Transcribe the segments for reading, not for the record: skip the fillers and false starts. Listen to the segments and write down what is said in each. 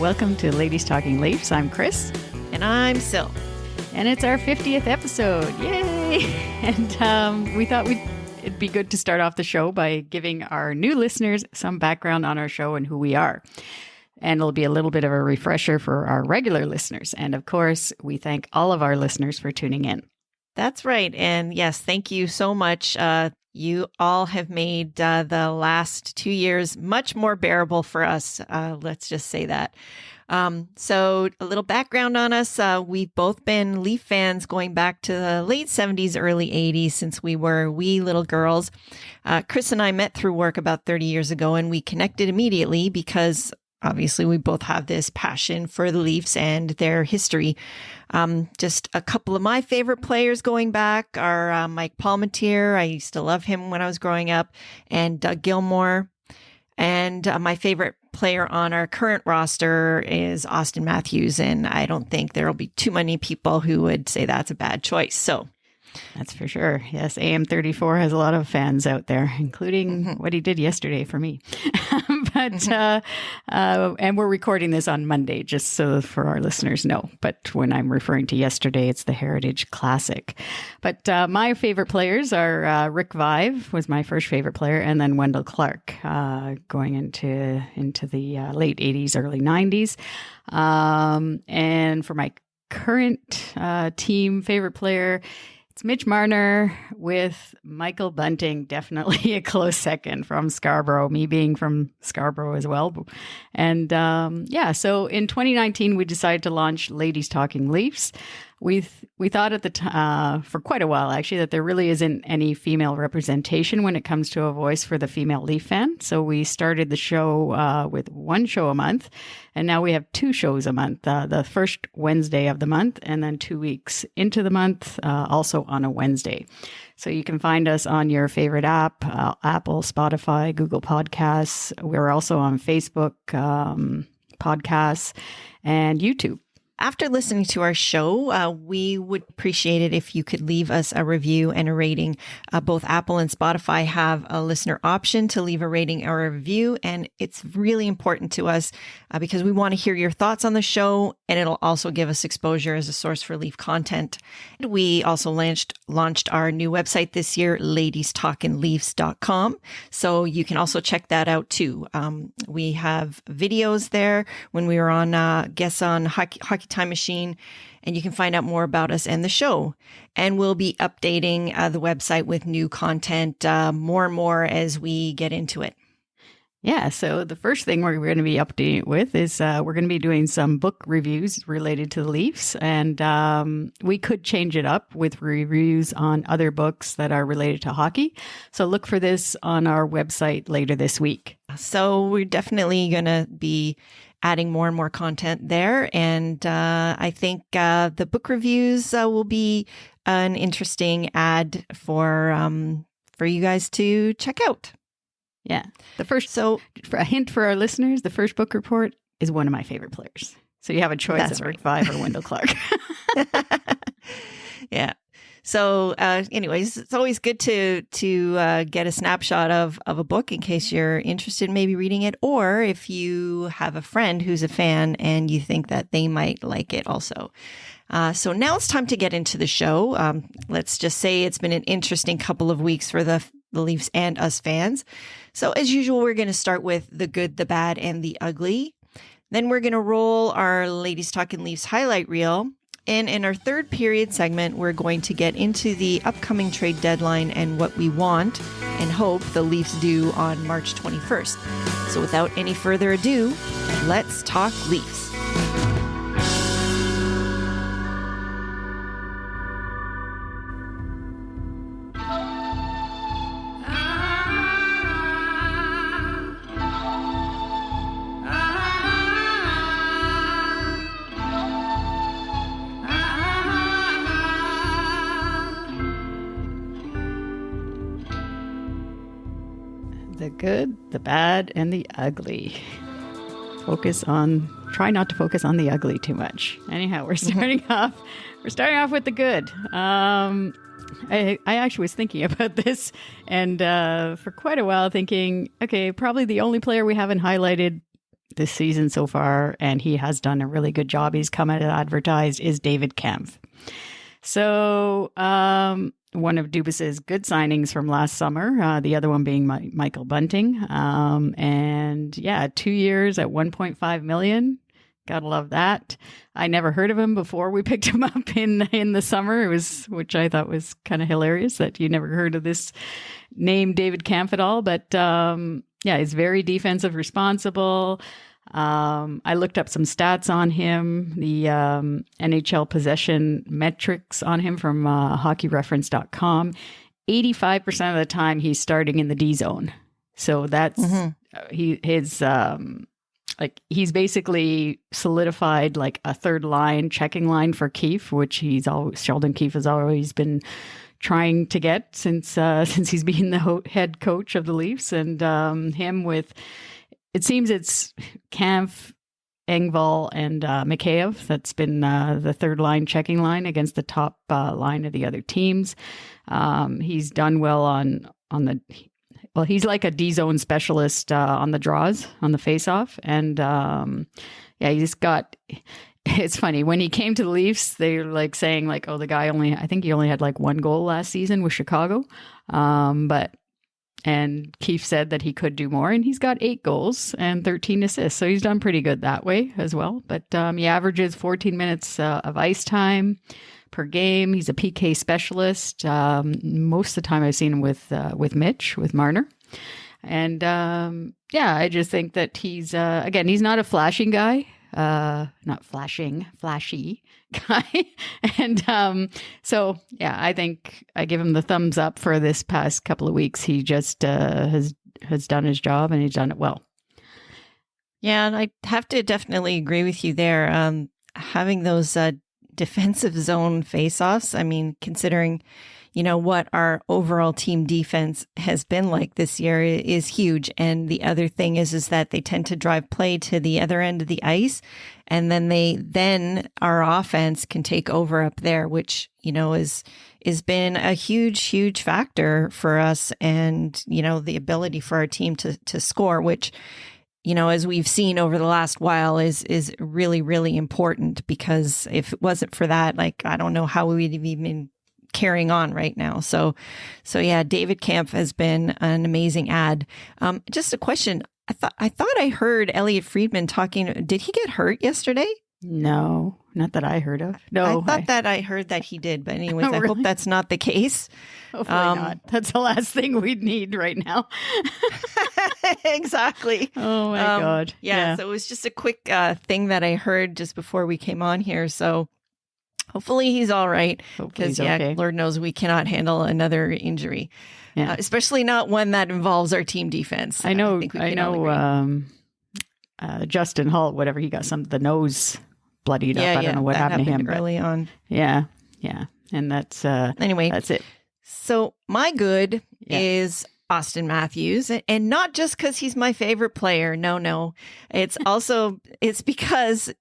welcome to Ladies Talking Leafs. I'm Chris. And I'm Sil. And it's our 50th episode. Yay! And we thought it'd be good to start off the show by giving our new listeners some background on our show and who we are. And it'll be a little bit of a refresher for our regular listeners. And of course, we thank all of our listeners for tuning in. That's right. And yes, thank you so much. You all have made the last 2 years much more bearable for us. Let's just say that. So a little background on us. We've both been Leaf fans going back to the late 70s, early 80s since we were wee little girls. Chris and I met through work about 30 years ago, and we connected immediately because obviously we both have this passion for the Leafs and their history. Just a couple of my favorite players going back are Mike Palmateer. I used to love him when I was growing up, and Doug Gilmour. And my favorite player on our current roster is Auston Matthews. And I don't think there'll be too many people who would say that's a bad choice. So that's for sure. Yes, AM34 has a lot of fans out there, including what he did yesterday for me. And we're recording this on Monday, just so for our listeners know. But when I'm referring to yesterday, it's the Heritage Classic. But my favorite players are Rick Vive was my first favorite player, and then Wendell Clark going into the late 80s, early 90s. And for my current team favorite player, it's Mitch Marner with Michael Bunting, definitely a close second from Scarborough, me being from Scarborough as well. And so in 2019, we decided to launch Ladies Talking Leafs. We thought at the time, for quite a while actually, that there really isn't any female representation when it comes to a voice for the female Leaf fan. So we started the show with one show a month, and now we have two shows a month, the first Wednesday of the month, and then 2 weeks into the month, also on a Wednesday. So you can find us on your favorite app, Apple, Spotify, Google Podcasts. We're also on Facebook, podcasts, and YouTube. After listening to our show, we would appreciate it if you could leave us a review and a rating. Both Apple and Spotify have a listener option to leave a rating or a review, and it's really important to us because we want to hear your thoughts on the show, and it'll also give us exposure as a source for Leaf content. We also launched our new website this year, ladiestalkinleafs.com, so you can also check that out too. We have videos there when we were on guests on Hockey Time Machine, and you can find out more about us and the show. And we'll be updating the website with new content more and more as we get into it. Yeah, so the first thing we're going to be updating it with is we're going to be doing some book reviews related to the Leafs, and we could change it up with reviews on other books that are related to hockey. So look for this on our website later this week. So we're definitely going to be adding more and more content there. And I think the book reviews will be an interesting ad for you guys to check out. Yeah. So for a hint for our listeners, the first book report is one of my favorite players. So you have a choice of Rick Vive or Wendell Clark. Yeah. So anyways, it's always good to get a snapshot of a book in case you're interested in maybe reading it, or if you have a friend who's a fan and you think that they might like it also. So now it's time to get into the show. Let's just say it's been an interesting couple of weeks for the Leafs and us fans. So as usual, we're going to start with the good, the bad, and the ugly. Then we're going to roll our Ladies Talking Leafs highlight reel. And in our third period segment, we're going to get into the upcoming trade deadline and what we want and hope the Leafs do on March 21st. So without any further ado, let's talk Leafs. The good, the bad, and the ugly. Try not to focus on the ugly too much. Anyhow, we're starting off with the good. I actually was thinking about this and for quite a while thinking, okay, probably the only player we haven't highlighted this season so far, and he has done a really good job. He's come out advertised, is David Kempf. So one of Dubas's good signings from last summer, the other one being Michael Bunting. And yeah, 2 years at $1.5 million. Gotta love that. I never heard of him before we picked him up in the summer. Which I thought was kind of hilarious that you never heard of this name, David Kempf, at all. But yeah, he's very defensive responsible. I looked up some stats on him, the NHL possession metrics on him from hockeyreference.com. 85% of the time he's starting in the D zone. So that's he's basically solidified like a third line checking line for Keefe, which Sheldon Keefe has always been trying to get since he's been the head coach of the Leafs, and him with, it seems it's Kampf, Engvall, and Mikheyev. That's been the third line checking line against the top line of the other teams. He's done well on the. Well, he's like a D-zone specialist on the draws, on the face-off. And yeah, he's got, it's funny, when he came to the Leafs, they were like saying like, oh, the guy I think he only had like 1 goal last season with Chicago. And Keefe said that he could do more, and he's got 8 goals and 13 assists. So he's done pretty good that way as well. But he averages 14 minutes of ice time per game. He's a PK specialist. Most of the time I've seen him with Mitch, with Marner. And yeah, I just think that he's, again, he's not a flashing guy, flashy guy. And so, yeah, I think I give him the thumbs up for this past couple of weeks. He just has done his job, and he's done it well. Yeah, and I have to definitely agree with you there. Having those defensive zone faceoffs. I mean, considering, what our overall team defense has been like this year is huge. And the other thing is that they tend to drive play to the other end of the ice. And then our offense can take over up there, which, has been a huge factor for us. And, the ability for our team to score, which, as we've seen over the last while is really, really important, because if it wasn't for that, like, I don't know how we'd have even been carrying on right now. So yeah, David Kempf has been an amazing ad. Just a question. I thought I heard Elliot Friedman talking. Did he get hurt yesterday? No, not that I heard of. No, I thought that I heard that he did. But anyways, I hope that's not the case. Hopefully not. That's the last thing we'd need right now. Exactly. Oh my God. Yeah. So it was just a quick thing that I heard just before we came on here. So hopefully he's all right. Because okay. Lord knows we cannot handle another injury, especially not one that involves our team defense. I know. Justin Hull, whatever, he got the nose bloodied up. I don't know what happened to him early on. Yeah. And that's anyway. That's it. So my good is Auston Matthews, and not just because he's my favorite player. No. It's because,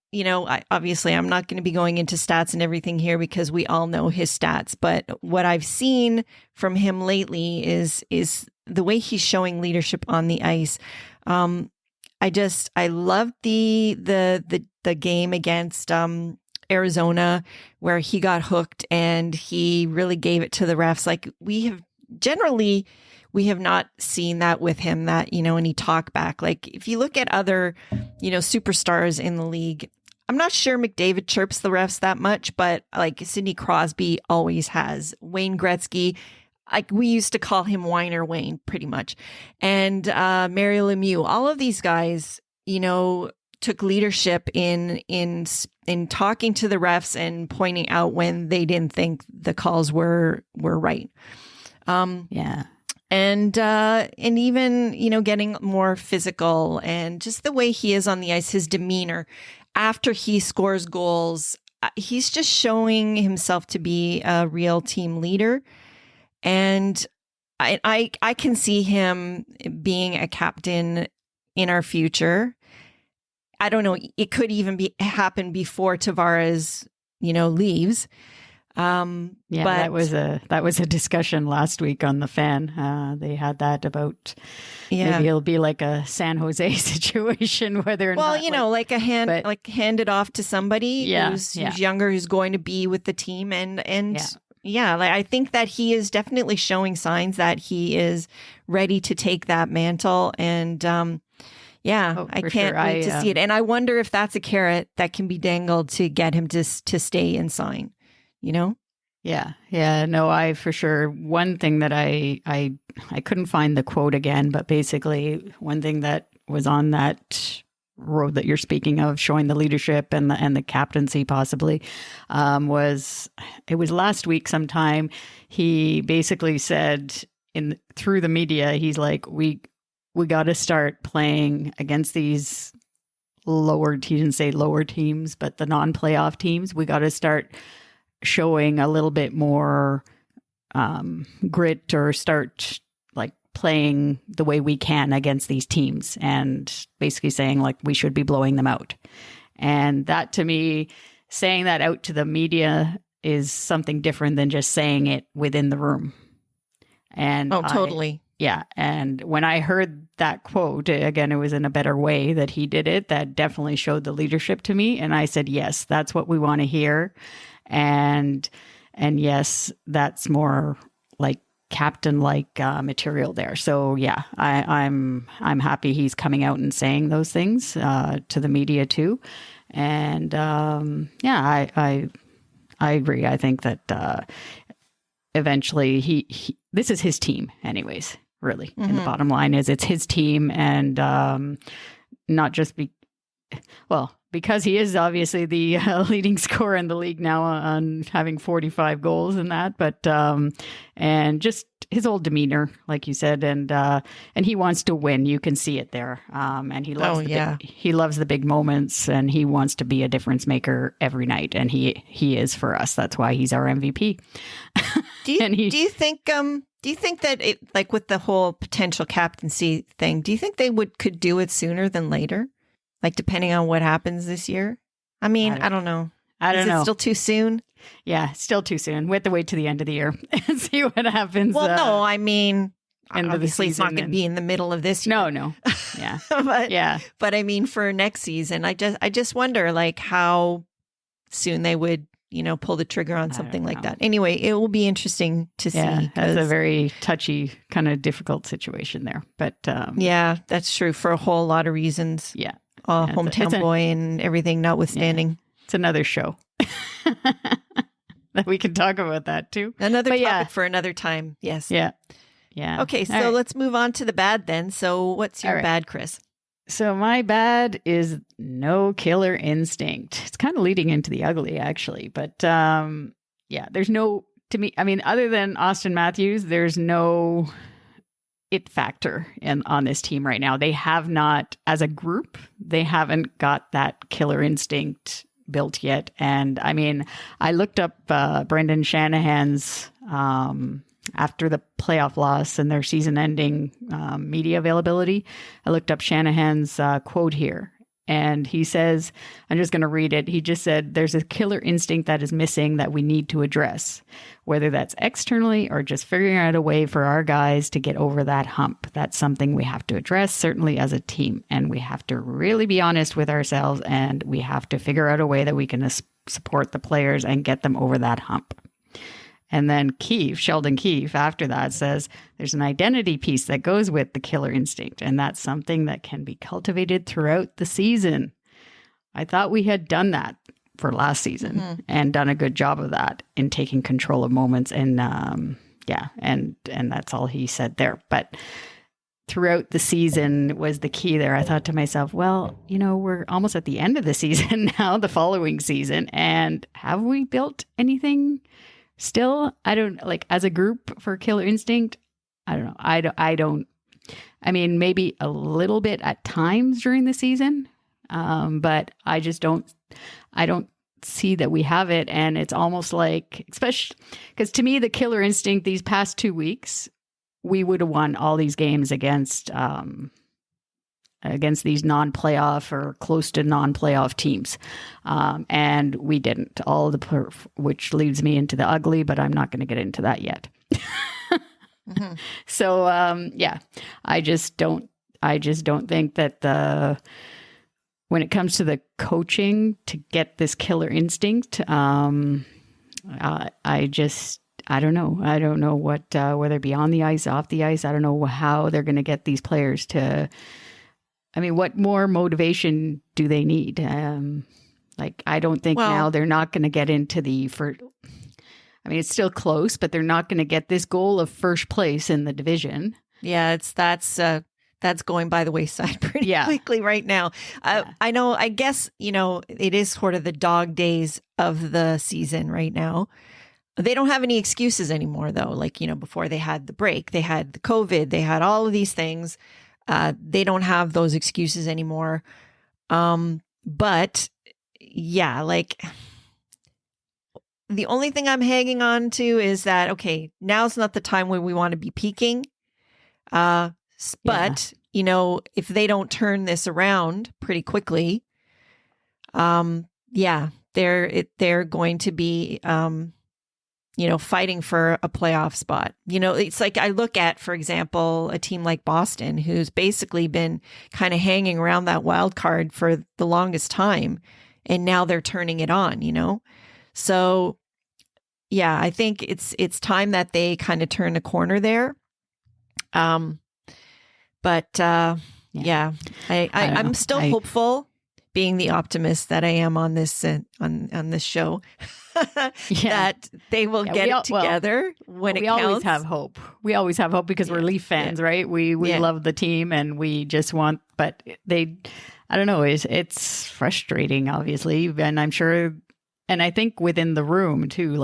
obviously I'm not going to be going into stats and everything here because we all know his stats. But what I've seen from him lately is the way he's showing leadership on the ice. I loved the game against Arizona, where he got hooked and he really gave it to the refs. Like, we have not seen that with him, that, any talk back. Like, if you look at other, superstars in the league, I'm not sure McDavid chirps the refs that much, but like Sidney Crosby always has. Wayne Gretzky, like, we used to call him Whiner Wayne pretty much. And Mario Lemieux, all of these guys, took leadership in talking to the refs and pointing out when they didn't think the calls were right. And even, getting more physical, and just the way he is on the ice, his demeanor after he scores goals, he's just showing himself to be a real team leader. And I can see him being a captain in our future. I don't know. It could even happen before Tavares, leaves. Yeah, but that was a discussion last week on the Fan. They had that about maybe it'll be like a San Jose situation, whether or not. Well, like hand it off to somebody who's younger, who's going to be with the team, and like I think that he is definitely showing signs that he is ready to take that mantle, and I can't wait to see it. And I wonder if that's a carrot that can be dangled to get him to stay and sign. Yeah. No, I for sure. One thing that I couldn't find the quote again, but basically one thing that was on that road that you're speaking of, showing the leadership and the captaincy possibly, was last week sometime. He basically said through the media, he's like, we got to start playing against these he didn't say lower teams, but the non-playoff teams. We got to start showing a little bit more grit, or start like playing the way we can against these teams, and basically saying like we should be blowing them out. And that, to me, saying that out to the media is something different than just saying it within the room. And totally. And when I heard that quote, again, it was in a better way that he did it. That definitely showed the leadership to me. And I said, yes, that's what we want to hear. And yes, that's more like captain-like material there. So yeah, I'm happy he's coming out and saying those things to the media too. And I agree. I think that eventually he this is his team, anyways. Really, and the bottom line is it's his team, and not just because he is obviously the leading scorer in the league now on having 45 goals in that, but and just his whole demeanor, like you said, and he wants to win. You can see it there, and he loves he loves the big moments, and he wants to be a difference maker every night, and he is for us. That's why he's our MVP. Do you think that it, like with the whole potential captaincy thing, do you think they could do it sooner than later? Like depending on what happens this year? I mean, I don't know. Is it still too soon? Yeah, still too soon. We have to wait to the end of the year and see what happens. Well, no, I mean, obviously it's not going to be in the middle of this year. No. Yeah. But I mean, for next season, I just wonder like how soon they would, pull the trigger on something like that. Anyway, it will be interesting to see. That's a very touchy, kind of difficult situation there. But yeah, that's true for a whole lot of reasons. Yeah. Hometown boy and everything notwithstanding. Yeah. It's another show that we can talk about that too. Another topic for another time. Yes. Yeah. Okay, so let's move on to the bad then. So what's your bad, Chris? So my bad is no killer instinct. It's kind of leading into the ugly, actually. But there's no, to me, I mean, other than Auston Matthews, there's no it factor on this team right now. They have not, as a group, they haven't got that killer instinct built yet. And I mean, I looked up Brendan Shanahan's after the playoff loss and their season-ending media availability. I looked up Shanahan's quote here, and he says, I'm just going to read it. He just said, there's a killer instinct that is missing that we need to address, whether that's externally or just figuring out a way for our guys to get over that hump. That's something we have to address, certainly as a team. And we have to really be honest with ourselves, and we have to figure out a way that we can support the players and get them over that hump. And then Sheldon Keefe, after that says, there's an identity piece that goes with the killer instinct, and that's something that can be cultivated throughout the season. I thought we had done that for last season and done a good job of that in taking control of moments. And and that's all he said there. But throughout the season was the key there. I thought to myself, well, we're almost at the end of the season now, the following season, and have we built anything? Still, I don't as a group for killer instinct. I don't know. I mean, maybe a little bit at times during the season, but I just don't see that we have it. And it's almost like, especially because to me, the killer instinct these past 2 weeks, we would have won all these games against against these non-playoff or close to non-playoff teams. And we didn't. Which leads me into the ugly, but I'm not going to get into that yet. Mm-hmm. So, I just don't think that when it comes to the coaching to get this killer instinct, I don't know. I don't know what, whether it be on the ice, off the ice. I don't know how they're going to get these players to, what more motivation do they need? I don't think now they're not going to get into it's still close, but they're not going to get this goal of first place in the division. Yeah, that's going by the wayside pretty quickly right now. I know, I guess, it is sort of the dog days of the season right now. They don't have any excuses anymore, though. Before they had the break, they had the COVID, they had all of these things. They don't have those excuses anymore. But yeah, the only thing I'm hanging on to is that, okay, now's not the time when we want to be peaking. But, if they don't turn this around pretty quickly, they're going to be, fighting for a playoff spot. It's like I look at, for example, a team like Boston, who's basically been kind of hanging around that wild card for the longest time. And now they're turning it on, So, yeah, I think it's time that they kind of turn a corner there. I'm still hopeful, being the optimist that I am on this on this show, that they will get it together when it counts. We always have hope. We always have hope because we're Leaf fans, right? We love the team and we just want, but I don't know, it's frustrating, obviously, and I'm sure, and I think within the room too,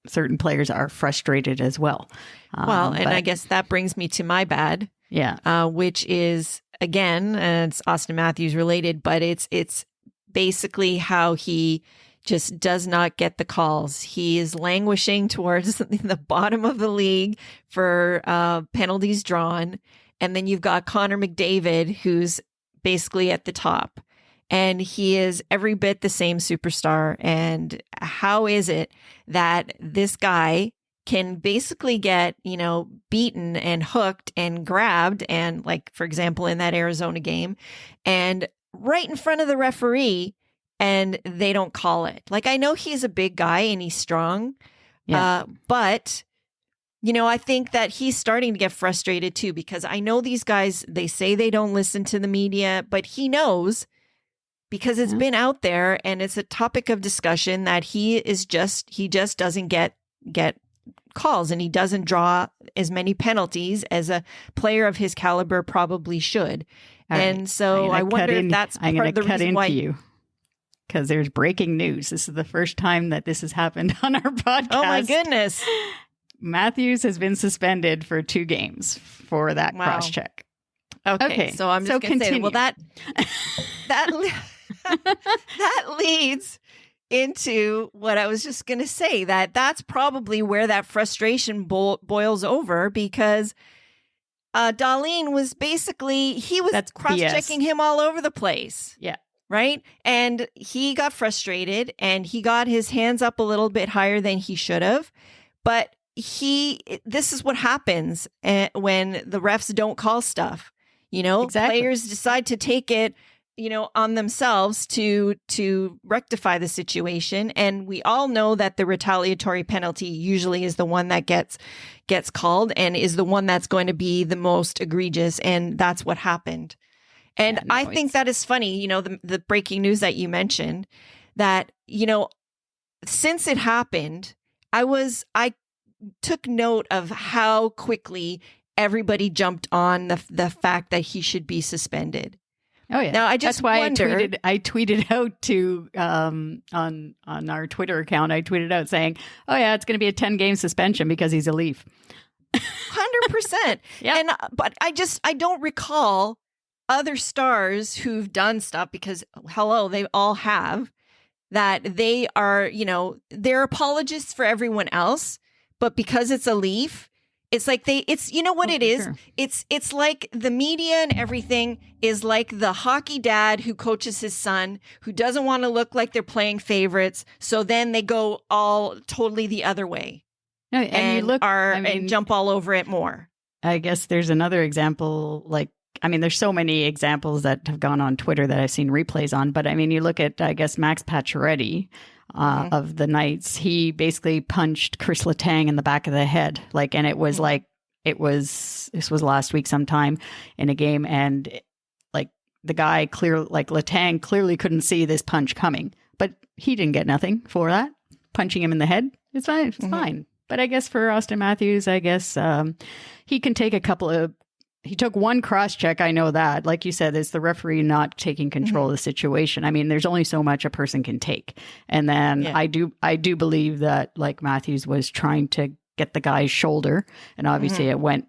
certain players are frustrated as well. I guess that brings me to my bad. Yeah. Which is, again, it's Auston Matthews related, but it's basically how he just does not get the calls. He is languishing towards the bottom of the league for penalties drawn. And then you've got Connor McDavid, who's basically at the top. And he is every bit the same superstar. And how is it that this guy can basically get, beaten and hooked and grabbed, and for example, in that Arizona game, and right in front of the referee, and they don't call it? I know he's a big guy and he's strong, but I think that he's starting to get frustrated too, because I know these guys, they say they don't listen to the media, but he knows, because it's been out there and it's a topic of discussion, that he just doesn't get calls, and he doesn't draw as many penalties as a player of his caliber probably should. And so I wonder if that's part of the reason why you, because there's breaking news. This is the first time that this has happened on our podcast. Oh my goodness. Matthews has been suspended for 2 games for that cross check. Okay. So I'm just going to say, well, that leads into what I was just going to say, that's probably where that frustration boils over, because Dahlin was basically, he was cross-checking him all over the place. Yeah. Right? And he got frustrated and he got his hands up a little bit higher than he should have. But this is what happens when the refs don't call stuff. Exactly. Players decide to take it, on themselves to rectify the situation. And we all know that the retaliatory penalty usually is the one that gets called and is the one that's going to be the most egregious. And that's what happened. And I think that is funny, the breaking news that you mentioned, that, since it happened, I took note of how quickly everybody jumped on the fact that he should be suspended. Oh yeah. Now that's why I tweeted out to on our Twitter account. I tweeted out saying, "Oh yeah, it's going to be a 10-game suspension because he's a Leaf." 100%. Yeah. But I don't recall other stars who've done stuff, because hello, they all have, that they are, they're apologists for everyone else, but because it's a Leaf, It's like it's, you know what it is? Sure. It's like the media and everything is like the hockey dad who coaches his son, who doesn't want to look like they're playing favorites. So then they go all totally the other way. No, and you look, and jump all over it more. I guess there's another example, there's so many examples that have gone on Twitter that I've seen replays on, but I mean, you look at, I guess, Max Pacioretty of the Knights. He basically punched Chris Letang in the back of the head. And it was this was last week sometime in a game, and the guy Letang clearly couldn't see this punch coming, but he didn't get nothing for that. Punching him in the head, it's fine. It's fine. But I guess for Auston Matthews, he can take he took one cross check. I know that. Like you said, it's the referee not taking control of the situation. I mean, there's only so much a person can take. And then I do believe that Matthews was trying to get the guy's shoulder, and obviously it went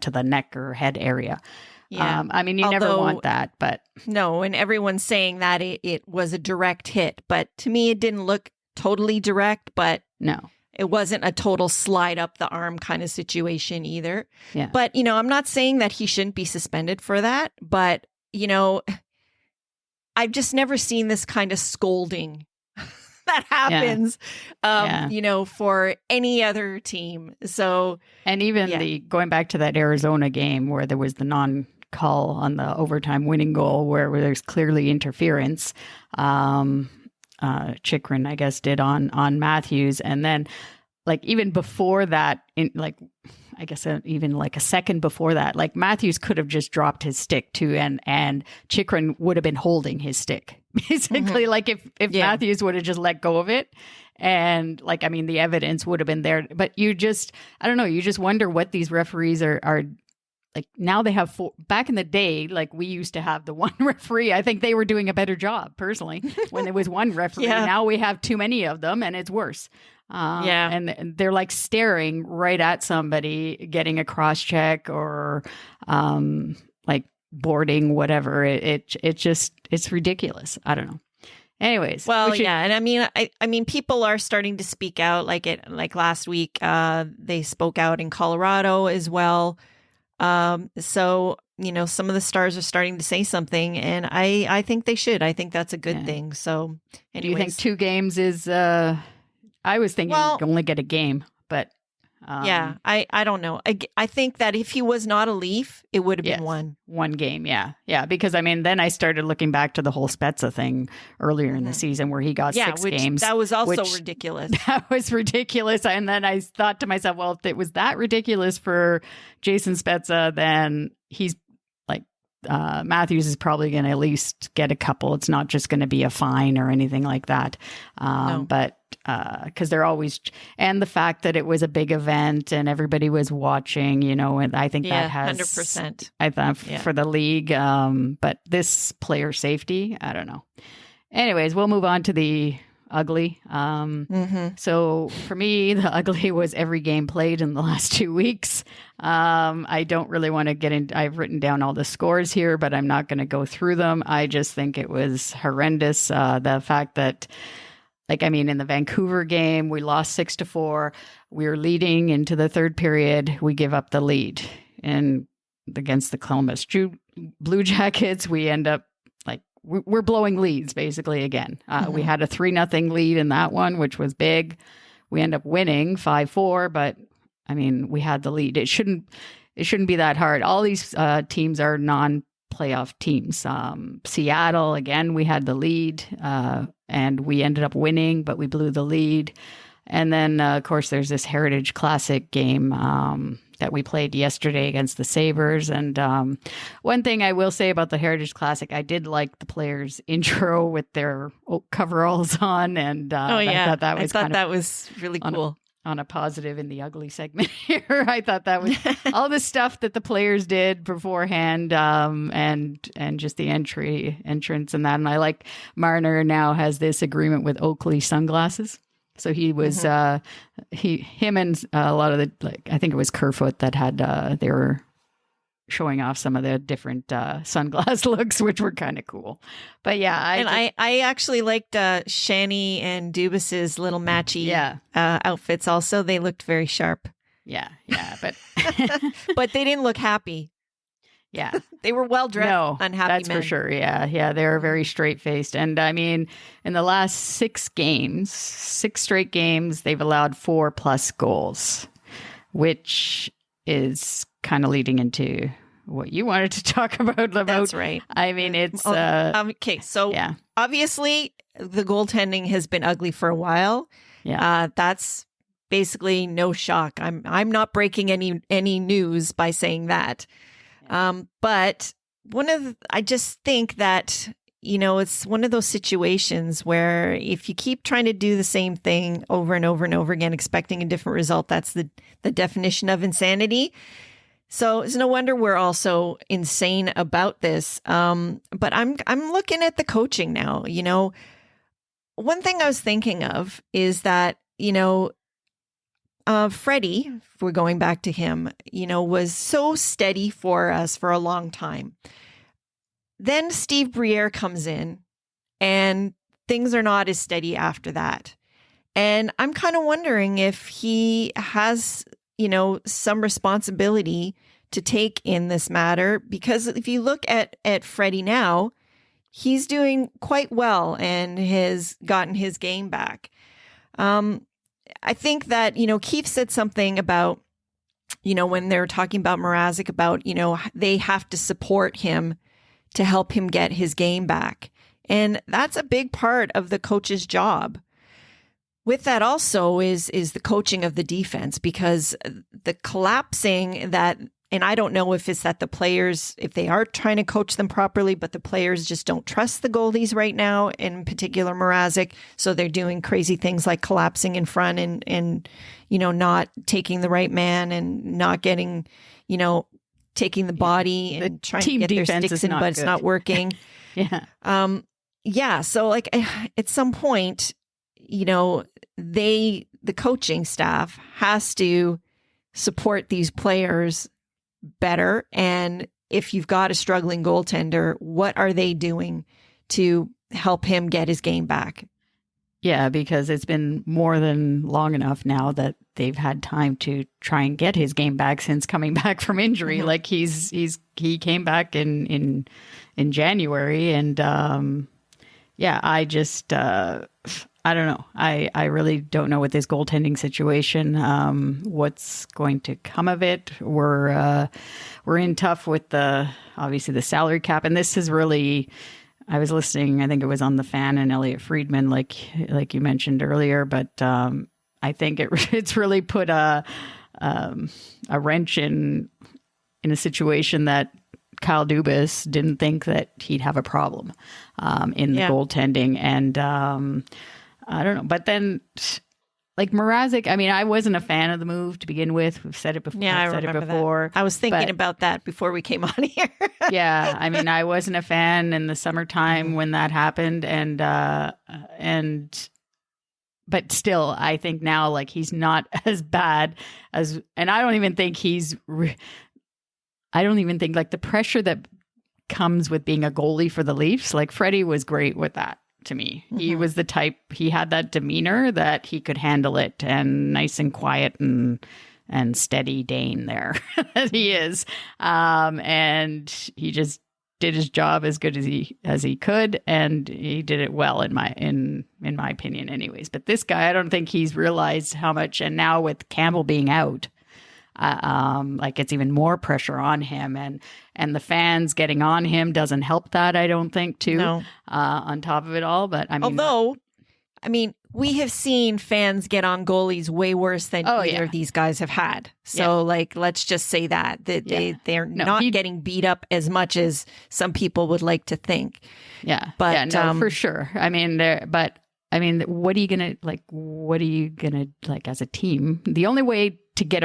to the neck or head area. Yeah. You never want that, but no. And everyone's saying that it was a direct hit, but to me, it didn't look totally direct, but no. It wasn't a total slide up the arm kind of situation either. Yeah. But, I'm not saying that he shouldn't be suspended for that. But, I've just never seen this kind of scolding that happens, for any other team. So, and even going back to that Arizona game where there was the non-call on the overtime winning goal where there's clearly interference. Chikrin, I guess, did on Matthews, and then even before that, even a second before that, Matthews could have just dropped his stick too, and Chikrin would have been holding his stick basically. If Matthews would have just let go of it, and the evidence would have been there, but I don't know, you just wonder what these referees are. Now they have four. Back in the day, we used to have the one referee. I think they were doing a better job, personally, when there was one referee. Now we have too many of them, and it's worse. And they're staring right at somebody, getting a cross check or boarding, whatever. It's ridiculous. I don't know. Anyways, and I mean, people are starting to speak out. Last week, they spoke out in Colorado as well. So, some of the Stars are starting to say something, and I think they should. I think that's a good thing. So, anyways. Do you think 2 games is, I was thinking you only get a game, but. I don't know. I think that if he was not a Leaf, it would have been one game. Yeah. Yeah. Because then I started looking back to the whole Spezza thing earlier in the season where he got 6 games. That was also ridiculous. That was ridiculous. And then I thought to myself, well, if it was that ridiculous for Jason Spezza, then he's Matthews is probably going to at least get a couple. It's not just going to be a fine or anything like that. No. But because they're always, and the fact that it was a big event and everybody was watching, and I think that has 100%. I thought for the league. But this player safety, I don't know. Anyways, we'll move on to the ugly. So for me, the ugly was every game played in the last 2 weeks. I don't really want to get in. I've written down all the scores here, but I'm not going to go through them. I just think it was horrendous. The fact that, in the Vancouver game, we lost 6-4. We were leading into the third period. We give up the lead. And against the Columbus Blue Jackets, we end up we're blowing leads basically again. We had a 3-0 lead in that one, which was big. We end up winning 5-4, but we had the lead. It shouldn't be that hard. All these teams are non-playoff teams. Seattle, again, we had the lead and we ended up winning, but we blew the lead. And then, of course, there's this Heritage Classic game that we played yesterday against the Sabres. And one thing I will say about the Heritage Classic, I did like the players' intro with their coveralls on. And I thought that was really cool. On a positive in the ugly segment here. I thought that was all the stuff that the players did beforehand, and just the entrance and that. And I like Marner now has this agreement with Oakley sunglasses. So he was, him and a lot of the, I think it was Kerfoot that had, they were showing off some of the different sunglass looks, which were kind of cool. But yeah, I actually liked Shani and Dubas's little matchy outfits also. They looked very sharp. Yeah. But But they didn't look happy. yeah. They were well-dressed, No, unhappy that's men. for sure. Yeah. They were very straight-faced. And I mean, in the last 6 straight games, they've allowed 4+ goals, which is kind of leading into what you wanted to talk about. That's right. I mean, it's okay. So obviously, the goaltending has been ugly for a while. Yeah, that's basically no shock. I'm not breaking any news by saying that. But I just think that, it's one of those situations where if you keep trying to do the same thing over and over and over again, expecting a different result, that's the definition of insanity. So it's no wonder we're also insane about this. But I'm looking at the coaching now. One thing I was thinking of is that, Freddie, if we're going back to him, was so steady for us for a long time. Then Steve Briere comes in and things are not as steady after that. And I'm kind of wondering if he has, some responsibility to take in this matter, because if you look at Freddie now, he's doing quite well and has gotten his game back. I think that, Keith said something about, when they're talking about Mrazek, about, they have to support him to help him get his game back. And that's a big part of the coach's job. With that also is the coaching of the defense, because the collapsing that, and I don't know if it's that the players, if they are trying to coach them properly, but the players just don't trust the goalies right now, in particular Mrazek. So they're doing crazy things like collapsing in front and not taking the right man and not getting, taking the body and trying to get their sticks in, but it's not working. Yeah. So like at some point, the coaching staff has to support these players better. And if you've got a struggling goaltender, what are they doing to help him get his game back? Yeah, because it's been more than long enough now that they've had time to try and get his game back since coming back from injury. Mm-hmm. Like he came back in January, and I just I don't know. I really don't know with this goaltending situation, what's going to come of it. We're in tough with obviously the salary cap, and this is really. I was listening, I think it was on The Fan and Elliot Friedman, like you mentioned earlier, but I think it's really put a wrench in a situation that Kyle Dubas didn't think that he'd have a problem in the goaltending. And I don't know. But then, like Mrazek, I mean, I wasn't a fan of the move to begin with. We've said it before. Yeah, I remember that. I was thinking about that before we came on here. Yeah, I mean, I wasn't a fan in the summertime when that happened, but still, I think now, like, he's not as bad as, and I don't even think like the pressure that comes with being a goalie for the Leafs, like Freddie was great with that. To me, he was the type, he had that demeanor that he could handle it, and nice and quiet and steady Dane there that he is. And he just did his job as good as he could, and he did it well in my opinion anyways. But this guy, I don't think he's realized how much, and now with Campbell being out, like it's even more pressure on him, and the fans getting on him doesn't help that, I don't think, too. No. On top of it all, but I mean, although, I mean, we have seen fans get on goalies way worse than either of these guys have had. So, like, let's just say that they're not getting beat up as much as some people would like to think. Yeah, but for sure. I mean, what are you gonna like as a team? The only way to get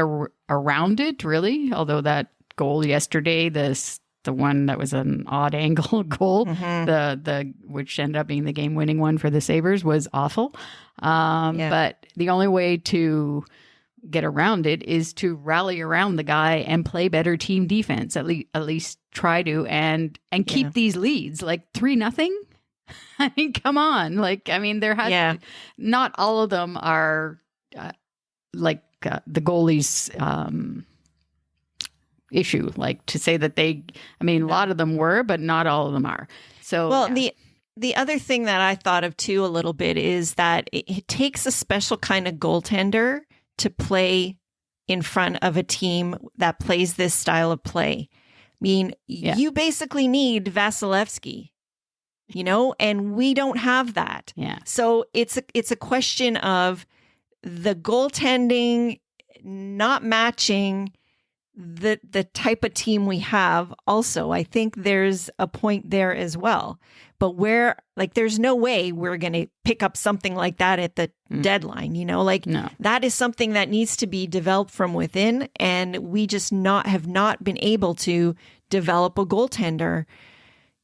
around it, really, although that goal yesterday, the one that was an odd angle goal, the which ended up being the game winning one for the Sabres, was awful. But the only way to get around it is to rally around the guy and play better team defense. At least try to and keep these leads, like 3-0. I mean, come on. Like, I mean, there has not all of them are like the goalies issue, like to say that a lot of them were, but not all of them are. So, well, the other thing that I thought of too a little bit is that it takes a special kind of goaltender to play in front of a team that plays this style of play. I mean, you basically need Vasilevsky, and we don't have that. Yeah. So it's a question of the goaltending not matching the type of team we have. Also, I think there's a point there as well. But there's no way we're going to pick up something like that at the deadline, no. That is something that needs to be developed from within. And we just have not been able to develop a goaltender.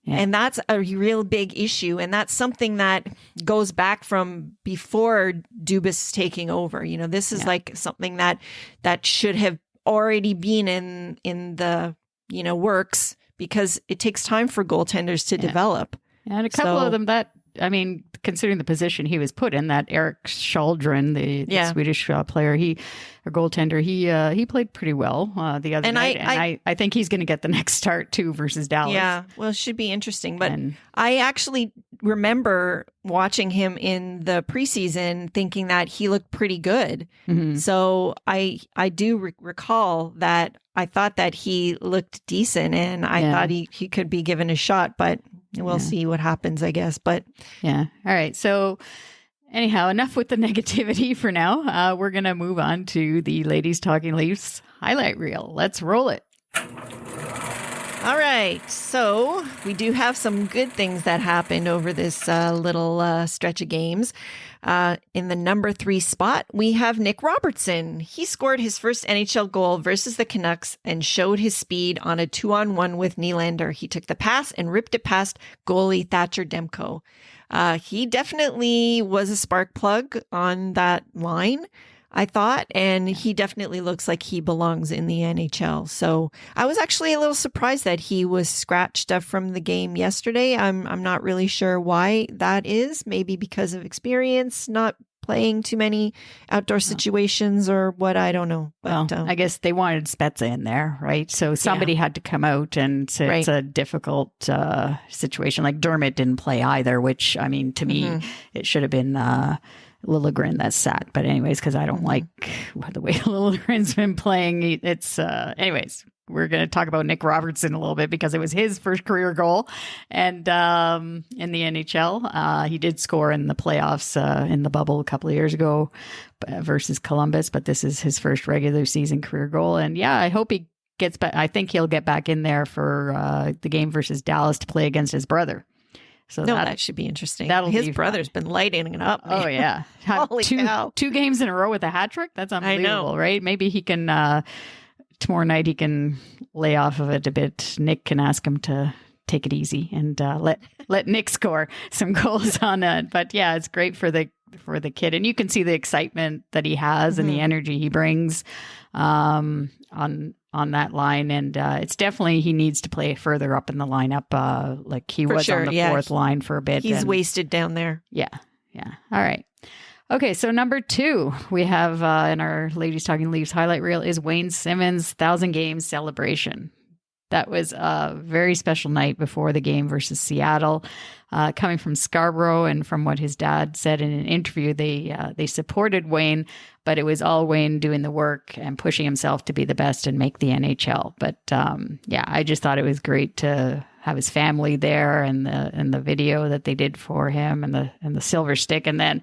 Yeah. And that's a real big issue. And that's something that goes back from before Dubas taking over. This is like something that should have already been in the, works, because it takes time for goaltenders to develop. And a couple of them considering the position he was put in, that Eric Schaaldren, the Swedish player, goaltender, he played pretty well the other night. I think he's going to get the next start too versus Dallas. Yeah, well, it should be interesting. But I actually remember watching him in the preseason thinking that he looked pretty good. Mm-hmm. So I do recall that I thought that he looked decent, and I thought he could be given a shot, but we'll see what happens, I guess. But yeah. All right. So anyhow, enough with the negativity for now. We're going to move on to the Ladies Talking Leafs highlight reel. Let's roll it. All right. So we do have some good things that happened over this little stretch of games. In the number 3 spot, we have Nick Robertson. He scored his first NHL goal versus the Canucks and showed his speed on a 2-on-1 with Nylander. He took the pass and ripped it past goalie Thatcher Demko. He definitely was a spark plug on that line, I thought, and he definitely looks like he belongs in the NHL. So I was actually a little surprised that he was scratched from the game yesterday. I'm not really sure why that is. Maybe because of experience, not playing too many outdoor situations or what, I don't know. But, I guess they wanted Spezza in there, right? So somebody had to come out, and it's a difficult situation. Like Dermott didn't play either, which, to me, it should have been Liljegren that sat. But anyways, because I don't like the way Liljegren's been playing. It's anyways, we're going to talk about Nick Robertson a little bit because it was his first career goal, and in the NHL, he did score in the playoffs in the bubble a couple of years ago versus Columbus. But this is his first regular season career goal, and I hope he gets back. I think he'll get back in there for the game versus Dallas to play against his brother. So that should be interesting. His brother's been lighting it up. Man. Oh yeah, Holy cow. 2 games in a row with a hat trick. That's unbelievable, right? Maybe he can tomorrow night he can lay off of it a bit. Nick can ask him to take it easy and let Nick score some goals on it. But yeah, it's great for the kid, and you can see the excitement that he has and the energy he brings on that line, and it's definitely, he needs to play further up in the lineup, like he was on the fourth line for a bit. He's wasted down there. Yeah. All right. Okay, so number 2 we have in our Ladies Talking Leafs highlight reel is Wayne Simmonds' 1,000 games celebration. That was a very special night before the game versus Seattle. Coming from Scarborough, and from what his dad said in an interview, they supported Wayne, but it was all Wayne doing the work and pushing himself to be the best and make the NHL. But I just thought it was great to have his family there, and the video that they did for him, and the silver stick, and then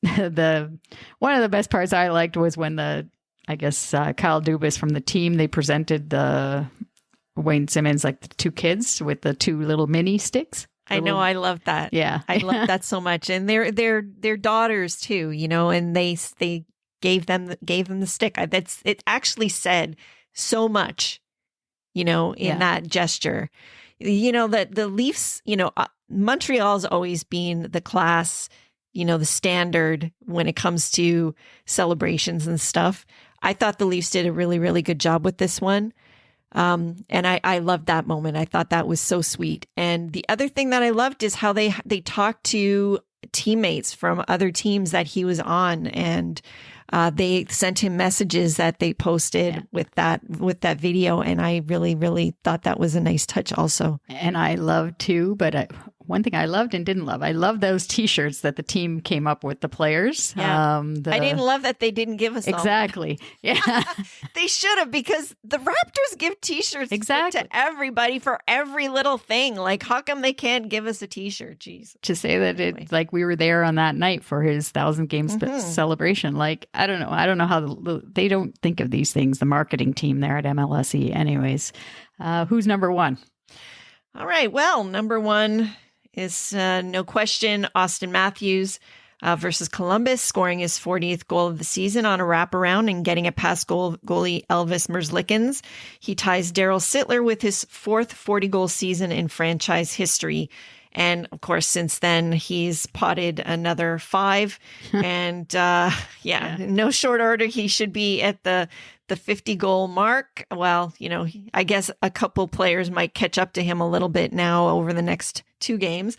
the one of the best parts I liked was when Kyle Dubas from the team, they presented the Wayne Simmonds, like the 2 kids with the 2 little mini sticks. I know. I love that. Yeah. I love that so much. And they're daughters too, and they gave them the stick. It actually said so much, in that gesture. That the Leafs, Montreal's always been the class, the standard when it comes to celebrations and stuff. I thought the Leafs did a really, really good job with this one. And I loved that moment. I thought that was so sweet. And the other thing that I loved is how they talked to teammates from other teams that he was on. And they sent him messages that they posted with that video. And I really, really thought that was a nice touch also. And I loved too, but one thing I loved and didn't love, I love those T-shirts that the team came up with, the players. Yeah. I didn't love that they didn't give us exactly. Yeah, they should have, because the Raptors give T-shirts exactly to everybody for every little thing. Like, how come they can't give us a T-shirt? Jeez. To say that it like we were there on that night for his 1,000 game celebration. Like, I don't know how they don't think of these things. The marketing team there at MLSE, anyways. Who's number one? All right. Well, number one is no question Auston Matthews versus Columbus, scoring his 40th goal of the season on a wraparound and getting it past goalie Elvis Merzlikins. He ties Daryl Sittler with his fourth 40-goal season in franchise history. And of course, since then, he's potted another 5. And no short order, he should be at the 50-goal mark. Well, I guess a couple players might catch up to him a little bit now over the next 2 games.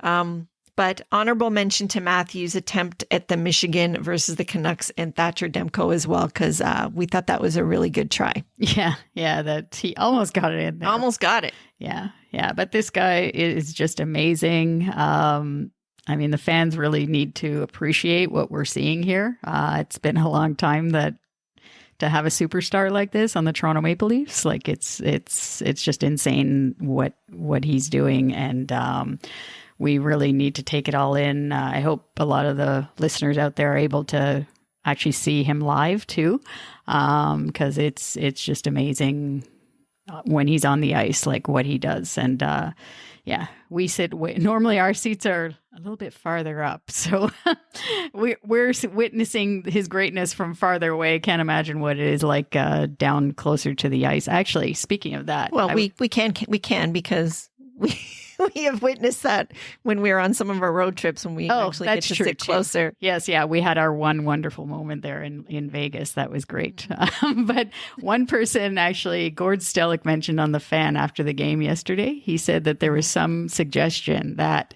But honorable mention to Matthews' attempt at the Michigan versus the Canucks and Thatcher Demko as well, because we thought that was a really good try. Yeah, that he almost got it in there. Almost got it. Yeah. But this guy is just amazing. I mean, the fans really need to appreciate what we're seeing here. It's been a long time to have a superstar like this on the Toronto Maple Leafs. Like, it's just insane what he's doing, and we really need to take it all in. I hope a lot of the listeners out there are able to actually see him live too, because it's just amazing when he's on the ice, like what he does. And we sit. Normally our seats are a little bit farther up, so we're witnessing his greatness from farther away. Can't imagine what it is like down closer to the ice. Actually, speaking of that, well, we can because we have witnessed that when we were on some of our road trips when we actually get to sit closer. Yes, we had our one wonderful moment there in Vegas. That was great. But one person, actually, Gord Stellick, mentioned on the Fan after the game yesterday, he said that there was some suggestion that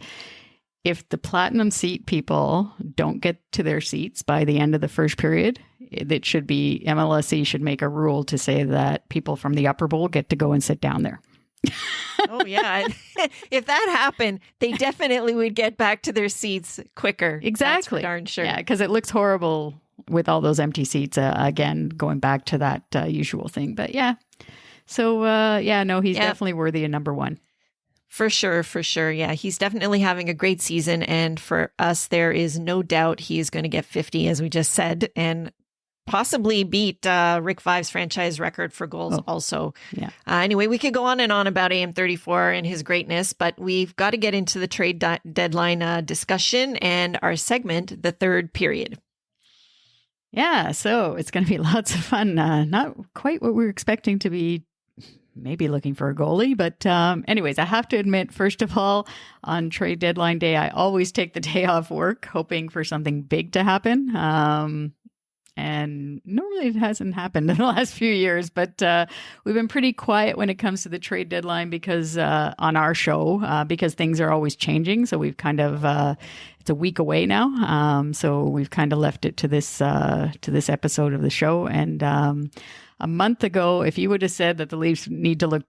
if the platinum seat people don't get to their seats by the end of the first period, it should be MLSE should make a rule to say that people from the upper bowl get to go and sit down there. Oh, yeah. If that happened, they definitely would get back to their seats quicker. Exactly. That's for darn sure. Yeah, because it looks horrible with all those empty seats. Again, going back to that usual thing. But yeah. So, he's definitely worthy of number one. For sure. Yeah, he's definitely having a great season. And for us, there is no doubt he is going to get 50, as we just said, and possibly beat Rick Vai's franchise record for goals also. Yeah. Anyway, we could go on and on about AM34 and his greatness, but we've got to get into the trade deadline discussion and our segment, the third period. Yeah, so it's going to be lots of fun. Not quite what we were expecting to be, maybe looking for a goalie. But anyways, I have to admit, first of all, on trade deadline day, I always take the day off work, hoping for something big to happen. And normally it hasn't happened in the last few years, but we've been pretty quiet when it comes to the trade deadline because on our show, because things are always changing. So we've kind of, it's a week away now. So we've kind of left it to this episode of the show. And a month ago, if you would have said that the Leafs need to look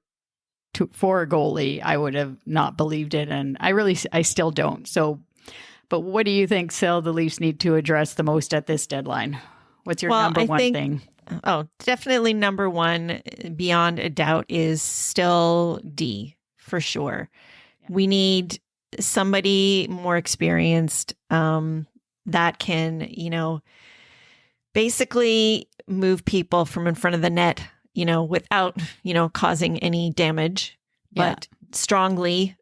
for a goalie, I would have not believed it. And I still don't. So, but what do you think, Sil, the Leafs need to address the most at this deadline? What's your number one thing? Oh, definitely number one, beyond a doubt, is still D, for sure. Yeah. We need somebody more experienced that can, basically move people from in front of the net, without, causing any damage, but strongly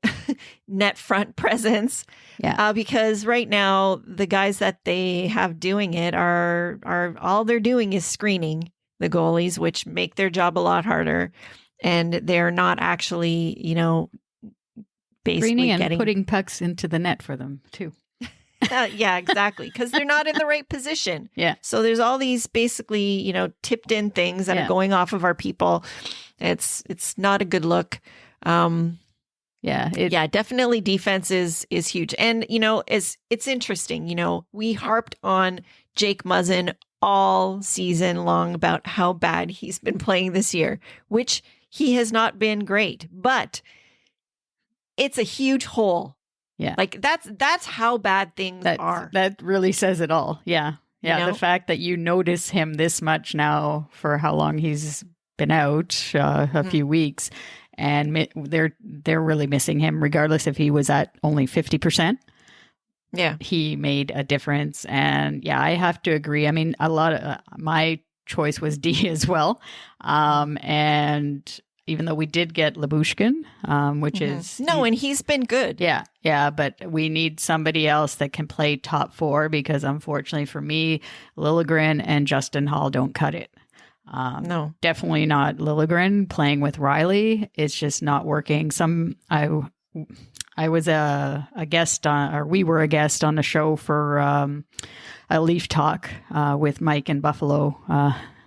net front presence. Yeah. Because right now the guys that they have doing it are all they're doing is screening the goalies, which make their job a lot harder. And they're not actually, basically screening and putting pucks into the net for them too. Yeah, exactly. Because they're not in the right position. Yeah. So there's all these basically, tipped in things that are going off of our people. It's not a good look. Definitely defense is huge. And, it's interesting, we harped on Jake Muzzin all season long about how bad he's been playing this year, which he has not been great, but it's a huge hole. Yeah. Like that's how bad things are. That really says it all. Yeah. Yeah. You know? The fact that you notice him this much now for how long he's been out, a few weeks, and they're really missing him, regardless if he was at only 50%. Yeah. He made a difference. And yeah, I have to agree. I mean, a lot of my choice was D as well. And even though we did get Lyubushkin, which is... No, and he's been good. Yeah, yeah, but we need somebody else that can play top four because unfortunately for me, Liljegren and Justin Hall don't cut it. No. Definitely not Liljegren playing with Riley. It's just not working. I was a guest on, or we were a guest on the show for a Leaf Talk with Mike in Buffalo.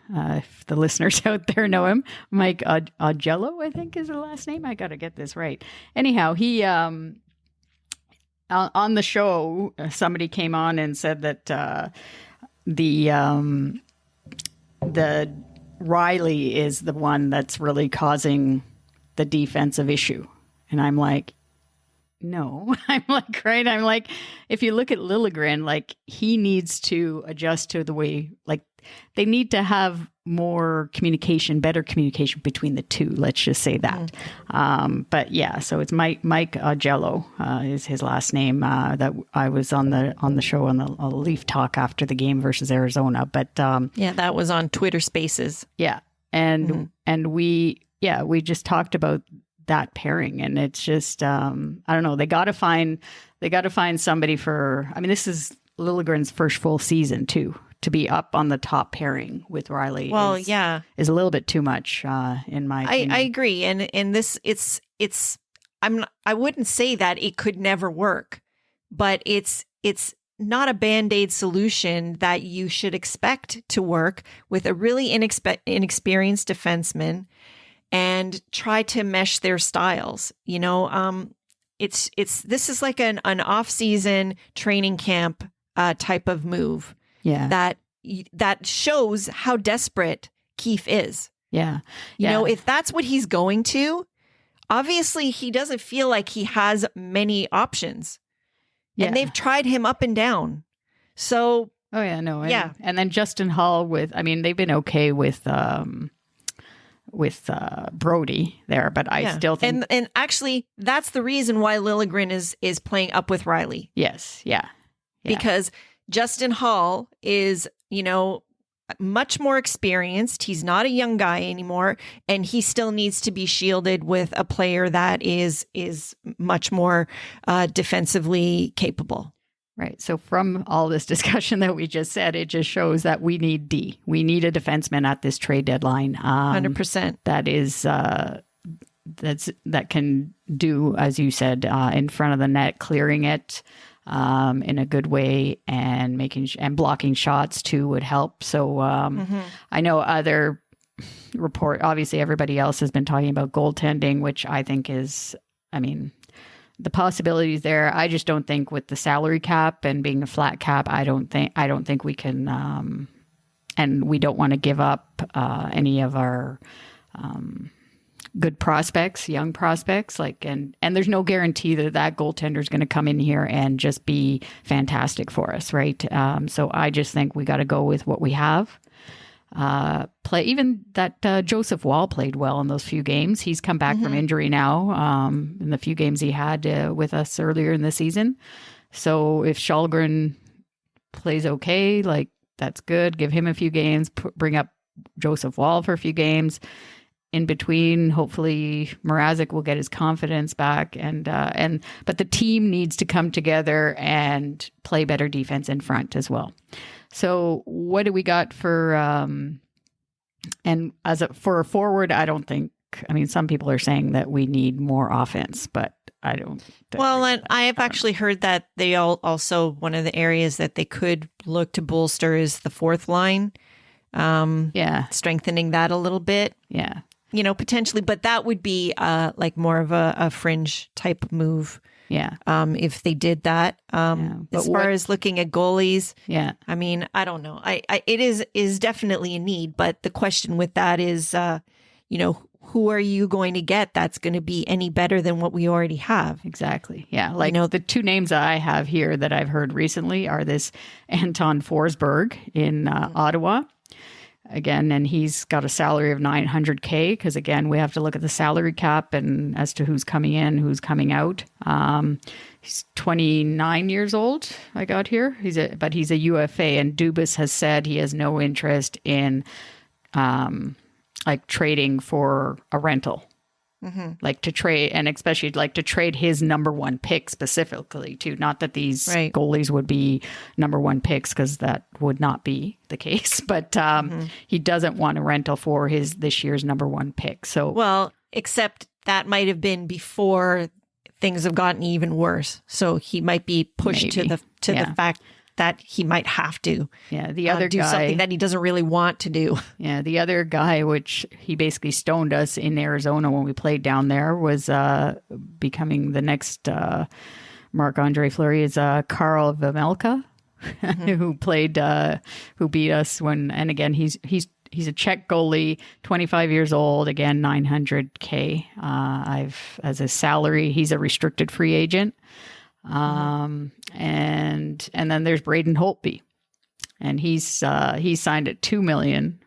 If the listeners out there know him, Mike Augello, I think is the last name. I got to get this right. Anyhow, he on the show, somebody came on and said that the Riley is the one that's really causing the defensive issue, and I'm like, no. I'm like, if you look at Liljegren, like he needs to adjust to the way, like they need to have more communication, better communication between the two. Let's just say that. But yeah, so it's Mike Augello is his last name. That I was on the show on the Leaf Talk after the game versus Arizona. But yeah, that was on Twitter Spaces. Yeah, and we just talked about that pairing, and it's just I don't know. They got to find somebody for. I mean, this is Liljegren's first full season too. To be up on the top pairing with Riley, is a little bit too much in my opinion. I agree, and this I wouldn't say that it could never work, but it's not a Band-Aid solution that you should expect to work with a really inexperienced defenseman and try to mesh their styles. You know, this is like an off-season training camp type of move. Yeah. That shows how desperate Keefe is. Yeah. You know, if that's what he's going to, obviously he doesn't feel like he has many options. Yeah. And they've tried him up and down. So. Oh, yeah. No. And then Justin Hall they've been okay with Brody there, but I still think. And actually, that's the reason why Liljegren is playing up with Riley. Yes. Yeah. Because Justin Hall is, you know, much more experienced. He's not a young guy anymore, and he still needs to be shielded with a player that is much more defensively capable. Right. So from all this discussion that we just said, it just shows that we need D. We need a defenseman at this trade deadline. 100%. That is that can do, as you said, in front of the net, clearing it. In a good way, and blocking shots too would help. So I know obviously everybody else has been talking about goaltending, which I think is, the possibilities there. I just don't think with the salary cap and being a flat cap, I don't think we can, and we don't want to give up any of our good prospects, young prospects, and there's no guarantee that goaltender is going to come in here and just be fantastic for us, right? So I just think we got to go with what we have. Play even that Joseph Wall played well in those few games. He's come back from injury now in the few games he had with us earlier in the season. So if Källgren plays okay, like that's good. Give him a few games. Bring up Joseph Wall for a few games. In between, hopefully Mrazek will get his confidence back, but the team needs to come together and play better defense in front as well. So what do we got for and for a forward? I don't think. Some people are saying that we need more offense, but I don't. Well, and I have actually heard that they also one of the areas that they could look to bolster is the fourth line. Strengthening that a little bit. Yeah. You know, potentially, but that would be like more of a fringe type move. Yeah. If they did that. As far as looking at goalies, I mean, I don't know. It is definitely a need, but the question with that is, who are you going to get that's going to be any better than what we already have? Exactly. Yeah. Like, the two names that I have here that I've heard recently are this Anton Forsberg in Ottawa. Again, and he's got a salary of $900K because, again, we have to look at the salary cap and as to who's coming in, who's coming out. He's 29 years old, I got here. But he's a UFA, and Dubas has said he has no interest in trading for a rental. Like to trade, and especially like to trade his number one pick specifically too. Not that these goalies would be number one picks, because that would not be the case. But he doesn't want a rental for this year's number one pick. So except that might have been before things have gotten even worse. So he might be pushed to the fact that he might have to the other do guy, something that he doesn't really want to do. Yeah, the other guy, which he basically stoned us in Arizona when we played down there, was becoming the next Marc-Andre Fleury, is Karl Vejmelka, who beat us and again, he's a Czech goalie, 25 years old, again, $900K. As a salary, he's a restricted free agent. And then there's Braden Holtby, and he's signed at $2 million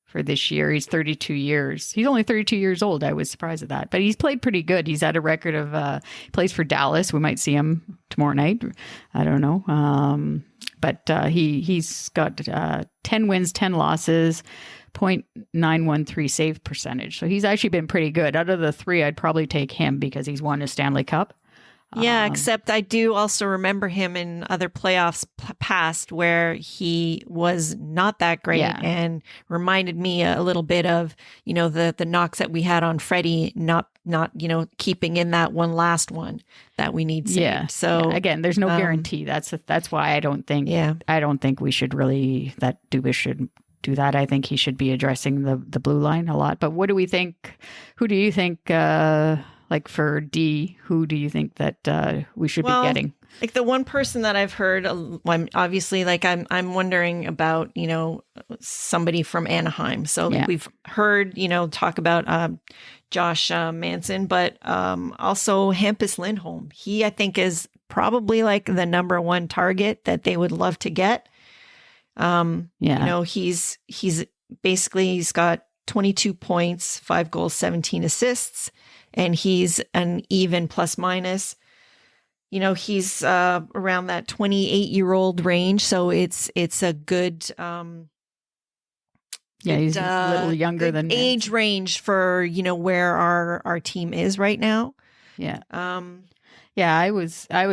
for this year. He's 32 years. He's only 32 years old. I was surprised at that, but he's played pretty good. He's had a record of he plays for Dallas. We might see him tomorrow night. I don't know. But he's got 10 wins, 10 losses, .913 save percentage. So he's actually been pretty good. Out of the three, I'd probably take him because he's won a Stanley Cup. Yeah, except I do also remember him in other playoffs past where he was not that great and reminded me a little bit of, the knocks that we had on Freddie, not keeping in that one last one that we need saved. Yeah. So again, there's no guarantee. That's why I don't think we should really, that Dubas should do that. I think he should be addressing the blue line a lot. But what do we think? Who do you think? Like for D, who do you think that we should be getting? Like the one person that I've heard, obviously, like I'm wondering about, somebody from Anaheim. So we've heard, talk about Josh Manson, but also Hampus Lindholm. He, I think, is probably like the number one target that they would love to get. He's got 22 points, 5 goals, 17 assists. And he's an even plus minus. He's around that 28-year-old range, so it's a good he's a little younger than age range for where our team is right now. I was I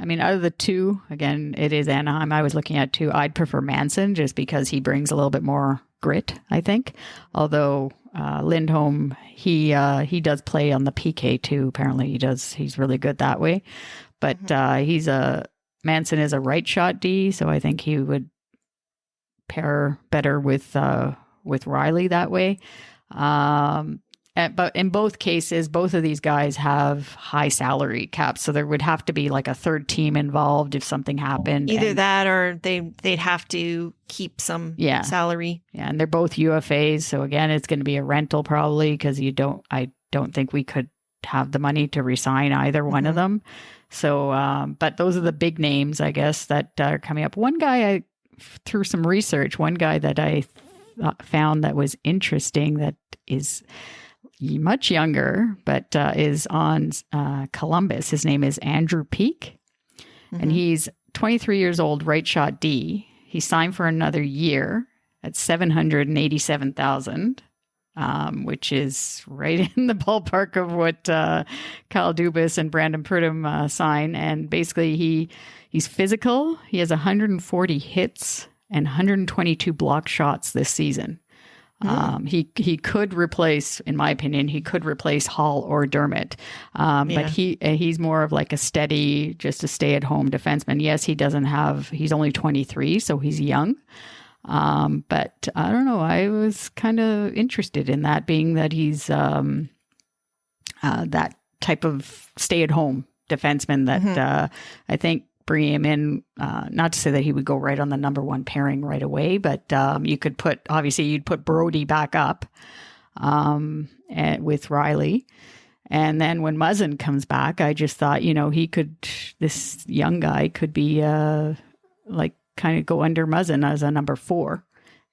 mean, out of the two, again, it is Anaheim. I was looking at two. I'd prefer Manson just because he brings a little bit more grit, I think. Although Lindholm, he does play on the PK too. Apparently he does. He's really good that way. But Manson is a right shot D, so I think he would pair better with Riley that way. But in both cases, both of these guys have high salary caps, so there would have to be like a third team involved if something happened. Either that, or they'd have to keep some salary. Yeah, and they're both UFAs, so again, it's going to be a rental probably because I don't think we could have the money to re-sign either one of them. So, but those are the big names, I guess, that are coming up. One guy, through some research, one guy that I found that was interesting that is much younger, but is on Columbus. His name is Andrew Peak, and he's 23 years old, right shot D. He signed for another year at $787,000, which is right in the ballpark of what Kyle Dubas and Brandon Pridham sign. And basically, he's physical. He has 140 hits and 122 block shots this season. He could replace, in my opinion, Hall or Dermott. But he's more of like a steady, just a stay-at-home defenseman. Yes, he's only 23, so he's young. But I don't know, I was kind of interested in that, being that he's that type of stay-at-home defenseman that I think bringing him in, not to say that he would go right on the number one pairing right away, but you'd put Brody back up with Riley. And then when Muzzin comes back, I just thought, this young guy could be kind of go under Muzzin as a number 4.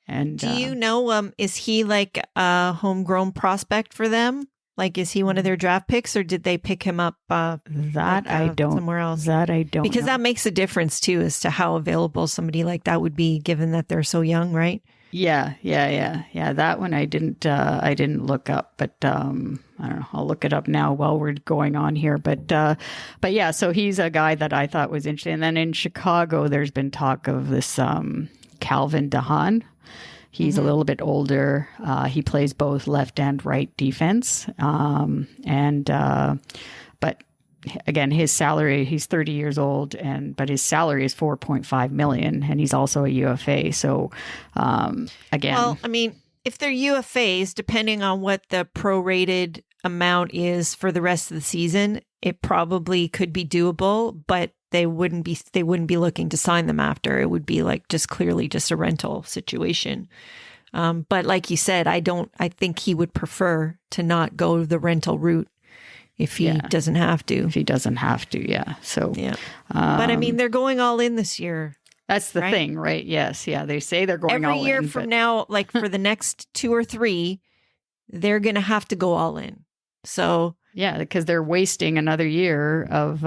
And do you know, is he like a homegrown prospect for them? Like, is he one of their draft picks, or did they pick him up I don't somewhere else? That I don't because know. that makes a difference too as to how available somebody like that would be, given that they're so young, right? Yeah. That one I didn't look up, but I don't know. I'll look it up now while we're going on here. But yeah, so he's a guy that I thought was interesting. And then in Chicago, there's been talk of this Calvin DeHaan. He's a little bit older. He plays both left and right defense. But again, his salary, he's 30 years old, but his salary is $4.5 million, and he's also a UFA. So again. Well, I mean, if they're UFAs, depending on what the prorated amount is for the rest of the season, it probably could be doable, but they wouldn't be looking to sign them after. It would be like just clearly just a rental situation. But like you said, I think he would prefer to not go the rental route if he doesn't have to. If he doesn't have to, yeah. So, yeah. But I mean, they're going all in this year. That's the thing, right? Yes. Yeah. They say they're going all in. Every year from now, like for the next 2 or 3, they're going to have to go all in. So, yeah, because they're wasting another year of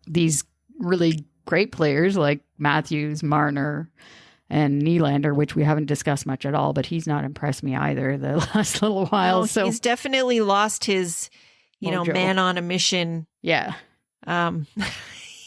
these really great players like Matthews, Marner, and Nylander, which we haven't discussed much at all, but he's not impressed me either the last little while. No, so he's definitely lost his, Mojo. Man on a mission. Yeah.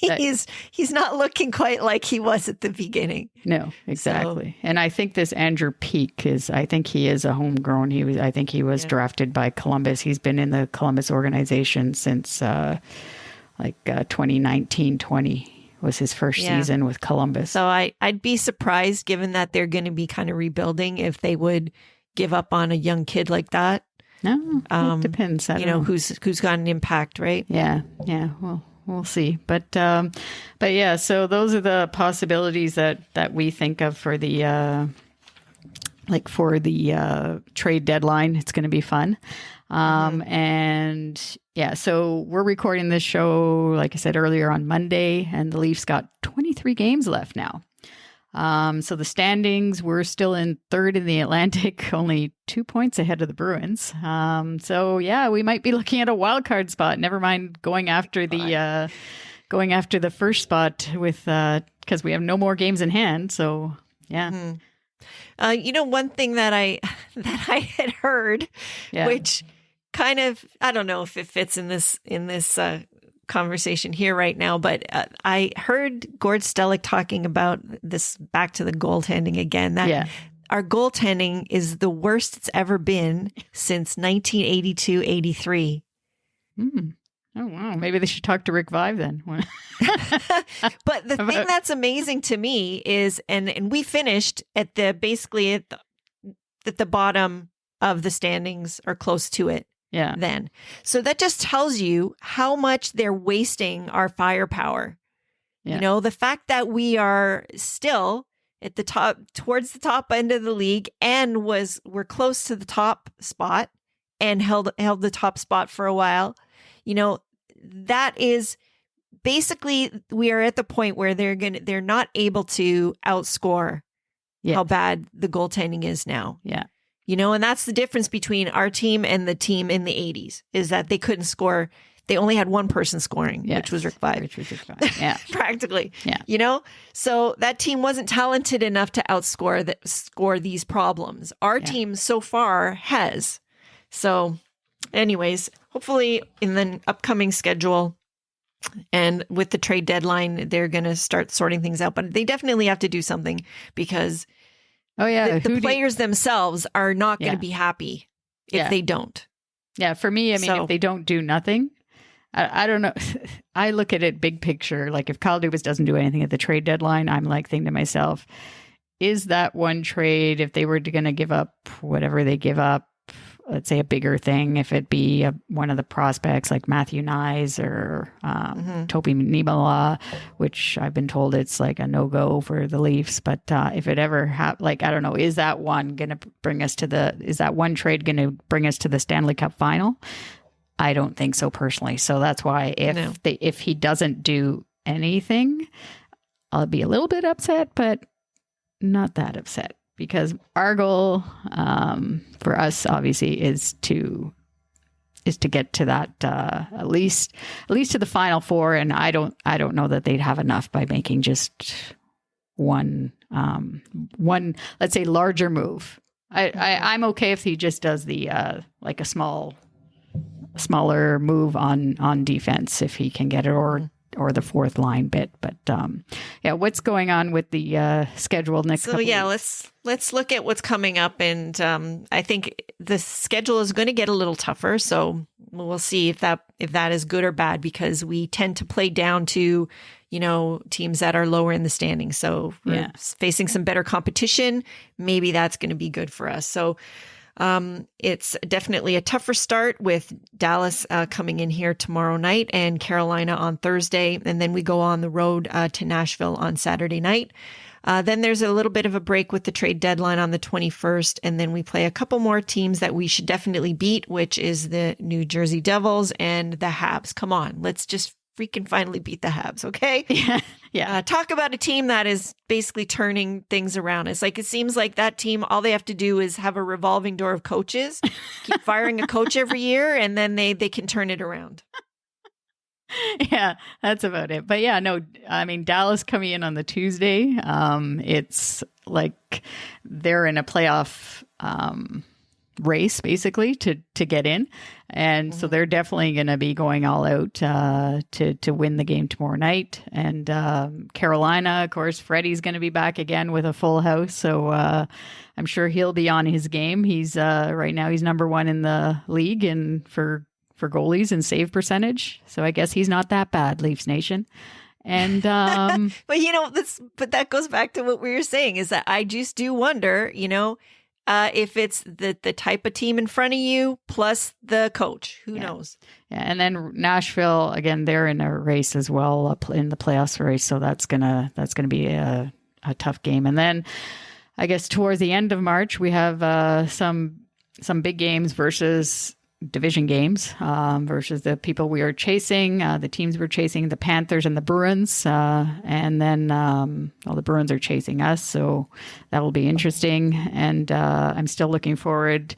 He's not looking quite like he was at the beginning. No, exactly. So, and I think this Andrew Peak I think he is a homegrown. I think he was drafted by Columbus. He's been in the Columbus organization since 2019-20 was his first season with Columbus. So I'd be surprised, given that they're going to be kind of rebuilding, if they would give up on a young kid like that. No, it depends. Who's got an impact, right? Yeah. Well, we'll see. But yeah, so those are the possibilities that we think of for the trade deadline. It's going to be fun. And yeah, so we're recording this show, like I said earlier, on Monday, and the Leafs got 23 games left now. So the standings, we're still in 3rd in the Atlantic, only 2 points ahead of the Bruins. So yeah, we might be looking at a wild card spot. Never mind going after the first spot with because we have no more games in hand. So yeah. One thing that I had heard, which kind of, I don't know if it fits in this conversation here right now, but I heard Gord Stellick talking about this, back to the goaltending again, that our goaltending is the worst it's ever been since 1982-83. Oh, wow. Maybe they should talk to Rick Vive then. But the thing that's amazing to me is, and we finished at the bottom of the standings or close to it. Yeah. Then. So that just tells you how much they're wasting our firepower. Yeah. The fact that we are still at the top, towards the top end of the league, and we're close to the top spot and held the top spot for a while. That is basically, we are at the point where they're not able to outscore how bad the goaltending is now. Yeah. And that's the difference between our team and the team in the 80s, is that they couldn't score. They only had one person scoring, which was Rick Vive. Yeah. Practically. Yeah. So that team wasn't talented enough to score these problems. Our team so far has. So anyways, hopefully in the upcoming schedule and with the trade deadline, they're going to start sorting things out. But they definitely have to do something, because the players themselves are not going to be happy if they don't. Yeah, for me, I mean, if they don't do nothing, I don't know. I look at it big picture. Like if Kyle Dubas doesn't do anything at the trade deadline, I'm like thinking to myself, is that one trade, if they were going to give up whatever they give up, let's say, a bigger thing, if it be one of the prospects like Matthew Nyes or Topi Niemela, which I've been told it's like a no-go for the Leafs. But if it ever I don't know, is that one trade going to bring us to the Stanley Cup final? I don't think so personally. So that's why if he doesn't do anything, I'll be a little bit upset, but not that upset, because our goal for us obviously is to get to that at least to the Final Four, and I don't know that they'd have enough by making just one let's say larger move. I'm okay if he just does the like a smaller move on defense if he can get it, or the fourth line bit. But what's going on with the schedule next couple weeks? Let's look at what's coming up, and I think the schedule is going to get a little tougher, so we'll see if that is good or bad, because we tend to play down to teams that are lower in the standings. So we're facing some better competition. Maybe that's going to be good for us. So it's definitely a tougher start with Dallas coming in here tomorrow night and Carolina on Thursday. And then we go on the road to Nashville on Saturday night. Then there's a little bit of a break with the trade deadline on the 21st. And then we play a couple more teams that we should definitely beat, which is the New Jersey Devils and the Habs. Come on, let's just freaking finally beat the Habs, okay? Yeah. Talk about a team that is basically turning things around. It's like, it seems like that team, all they have to do is have a revolving door of coaches, keep firing a coach every year, and then they can turn it around. Yeah, that's about it. But yeah, no, I mean, Dallas coming in on the Tuesday, it's like they're in a playoff race basically to get in, and so they're definitely going to be going all out to win the game tomorrow night. And Carolina, of course, Freddie's going to be back again with a full house, so I'm sure he'll be on his game. He's right now he's number one in the league and for goalies and save percentage, so I guess he's not that bad, Leafs Nation. And but that goes back to what we were saying, is that I just do wonder, if it's the type of team in front of you plus the coach, who knows? Yeah, and then Nashville again, they're in a race as well in the playoffs race, so that's gonna be a tough game. And then I guess towards the end of March we have some big games versus division games versus the people we are chasing, the teams we're chasing, the Panthers and the Bruins, and then the Bruins are chasing us, so that will be interesting. And I'm still looking forward.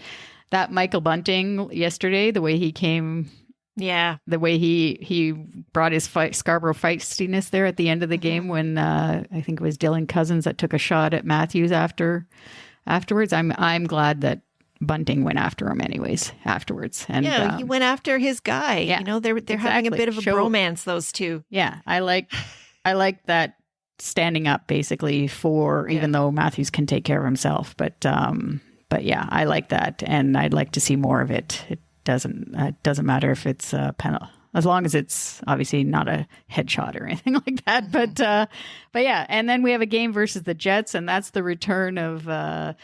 That Michael Bunting yesterday, the way he came, the way he brought his Scarborough feistiness there at the end of the game when I think it was Dylan Cousins that took a shot at Matthews afterwards. I'm glad that Bunting went after him anyways afterwards. And he went after his guy. Yeah, they're having a bit of a bromance, those two. Yeah, I like that standing up basically for, even though Matthews can take care of himself. But yeah, I like that, and I'd like to see more of it. It doesn't matter if it's a penalty, as long as it's obviously not a headshot or anything like that. But yeah, and then we have a game versus the Jets, and that's the return of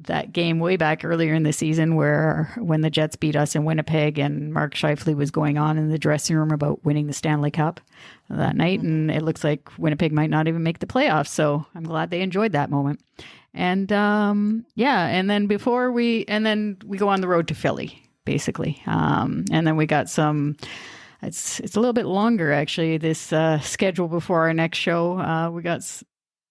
that game way back earlier in the season when the Jets beat us in Winnipeg, and Mark Scheifele was going on in the dressing room about winning the Stanley Cup that night. And it looks like Winnipeg might not even make the playoffs. So I'm glad they enjoyed that moment. And and then we go on the road to Philly, basically. And then we got it's a little bit longer actually, this schedule before our next show. We got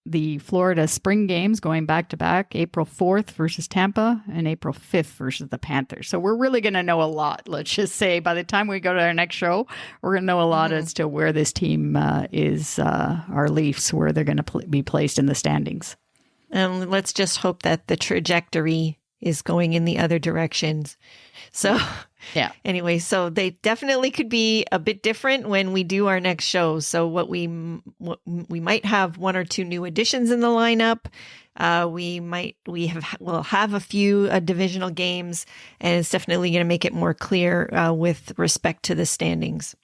the Florida Spring Games going back to back, April 4th versus Tampa and April 5th versus the Panthers. So we're really going to know a lot. Let's just say by the time we go to our next show, we're going to know a lot as to where this team is, our Leafs, where they're going to be placed in the standings. And let's just hope that the trajectory is going in the other directions. So yeah. Anyway, so they definitely could be a bit different when we do our next show. So what we might have one or two new additions in the lineup. We'll have a few divisional games, and it's definitely going to make it more clear with respect to the standings.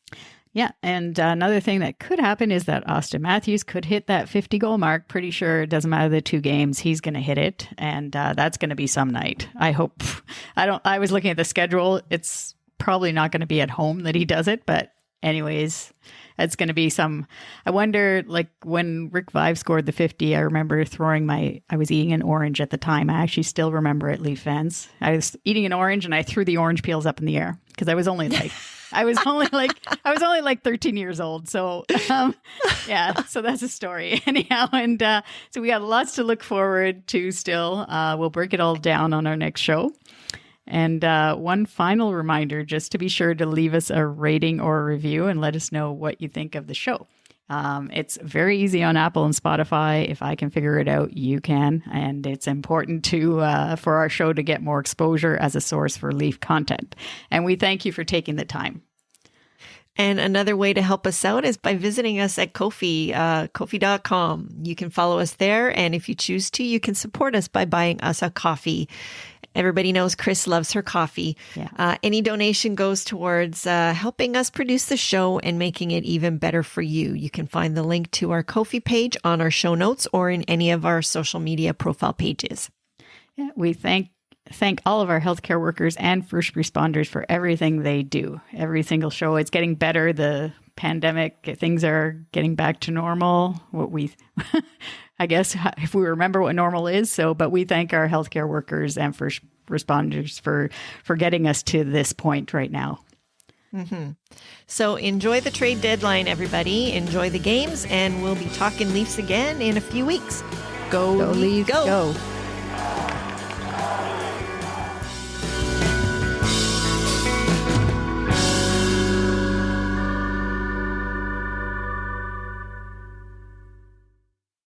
Yeah. And another thing that could happen is that Auston Matthews could hit that 50 goal mark. Pretty sure it doesn't matter the 2 games. He's going to hit it. And that's going to be some night. I hope. I was looking at the schedule. It's probably not going to be at home that he does it. But anyways, it's going to be some. I wonder, like when Rick Vive scored the 50, I remember I was eating an orange at the time. I actually still remember it, Leaf fans. I was eating an orange and I threw the orange peels up in the air because I was only like 13 years old. So, yeah, so that's a story anyhow. And so we got lots to look forward to still. We'll break it all down on our next show. And one final reminder, just to be sure to leave us a rating or a review and let us know what you think of the show. It's very easy on Apple and Spotify. If I can figure it out, you can. And it's important for our show to get more exposure as a source for Leaf content. And we thank you for taking the time. And another way to help us out is by visiting us at Ko-fi, Ko-fi.com. You can follow us there. And if you choose to, you can support us by buying us a coffee. Everybody knows Chris loves her coffee. Yeah. Any donation goes towards helping us produce the show and making it even better for you. You can find the link to our Ko-fi page on our show notes or in any of our social media profile pages. Yeah, we thank all of our healthcare workers and first responders for everything they do. Every single show, it's getting better. The pandemic, things are getting back to normal. I guess if we remember what normal is. But we thank our healthcare workers and first responders for getting us to this point right now. Mm-hmm. So enjoy the trade deadline, everybody. Enjoy the games, and we'll be talking Leafs again in a few weeks. Go Leafs, go.